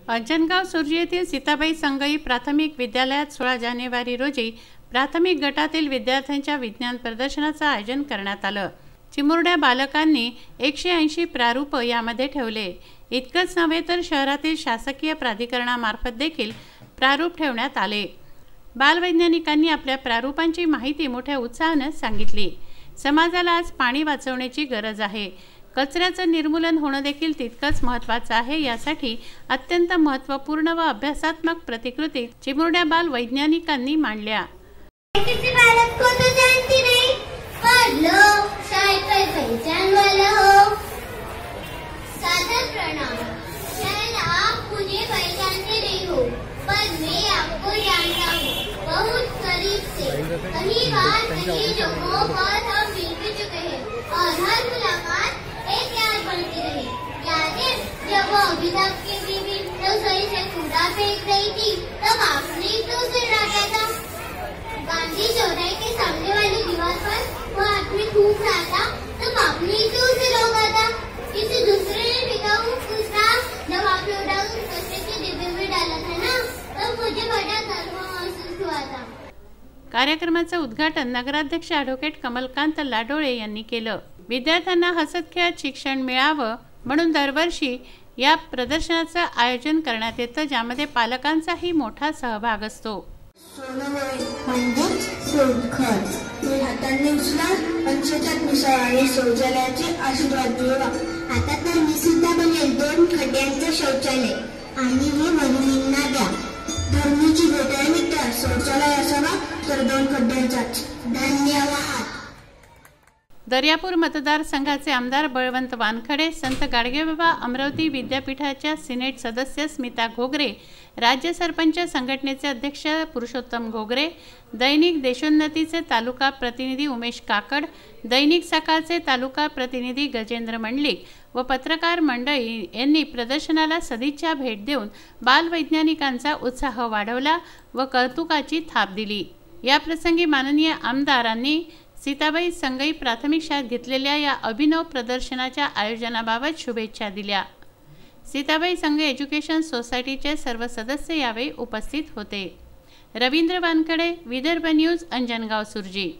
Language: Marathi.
अंजनगाव सुर्जी येथील सीताबाई संगई प्राथमिक विद्यालयात 16 जानेवारी रोजी प्राथमिक गटातील विद्यार्थ्यांच्या विज्ञान प्रदर्शनाचं आयोजन करण्यात आलं। चिमुरड्या बालकांनी 180 प्रारूप यामध्ये ठेवले। इतकंच नव्हे तर शहरातील शासकीय प्राधिकरणामार्फत देखील प्रारूप ठेवण्यात आले। बालवैज्ञानिकांनी आपल्या प्रारूपांची माहिती मोठ्या उत्साहाने सांगितली। समाजाला आज पाणी वाचवण्याची गरज आहे। कचऱ्याचं निर्मूलन होणं देखील तितकंच महत्त्वाचं आहे। यासाठी अत्यंत महत्त्वपूर्ण व अभ्यासात्मक प्रतिकृती चिमुरड्या बाल वैज्ञानिकांनी मांडल्या। किसी भारत को तो जानती नहीं, पर लो शायद कोई पहचान वाला हो। सादर प्रणाम। शायद आप मुझे पहचानते नहीं हो, पर मैं आपको जानता हूँ बहुत करीब से। कई बार कई जगहों पर हम मिल चुके हैं और हर मुलाकात एक याद बनती रही। यादें जब वो अभिताभ की बीवी रसोई से कूड़ा फेंक रही थी, तब आपने तो उसे डांटा था। गांधी चौराहे के सामने वाली दीवार पर वो आदमी थूक रहा था, तब आपने तो उसे रोका था। किसी दूसरे ने फेंका हुआ कचरा जब आपने उठाकर कचरे के डिब्बे में डाला था ना, तब मुझे बड़ा गर्व महसूस हुआ था। कार्यक्रमाचं उद्घाटन नगराध्यक्ष ॲडव्होकेट कमलकांत लाडोळे यांनी केलं। विद्यार्थ्यांना हसत खेळत शिक्षण मिळावं म्हणून दरवर्षी या प्रदर्शनाचं आयोजन करण्यात येतं, ज्यामध्ये पालकांचाही मोठा सहभाग असतो। हातांनी उचला पंचायत मिसळ आणि शौचालयाचे आशीर्वाद मिळवा। आता तर मी सुद्धा बनेल 2 खड्ड्यांचं शौचालय आणि हे वहिनींना द्या। धर्मीची भेटाय मित्र शौचालय असावा तर 2 खड्ड्यांचाच। धन्यवाद। दर्यापूर मतदारसंघाचे आमदार बळवंत वानखडे, संत गाडगेबाबा अमरावती विद्यापीठाच्या सिनेट सदस्य स्मिता घोगरे, राज्य सरपंच संघटनेचे अध्यक्ष पुरुषोत्तम घोगरे, दैनिक देशोन्नतीचे तालुका प्रतिनिधी उमेश काकड, दैनिक सकाळचे तालुका प्रतिनिधी गजेंद्र मंडलिक व पत्रकार मंडळी यांनी प्रदर्शनाला सदिच्छा भेट देऊन बालवैज्ञानिकांचा उत्साह वाढवला व कौतुकाची थाप दिली। या प्रसंगी माननीय आमदारांनी सीताबाई संगई प्राथमिक शाळेत घेतलेल्या या अभिनव प्रदर्शनाच्या आयोजनाबाबत शुभेच्छा दिल्या। सीताबाई संगई एज्युकेशन सोसायटीचे सर्व सदस्य यावेळी उपस्थित होते। रवींद्र वानखडे, विदर्भ न्यूज, अंजनगाव सुर्जी।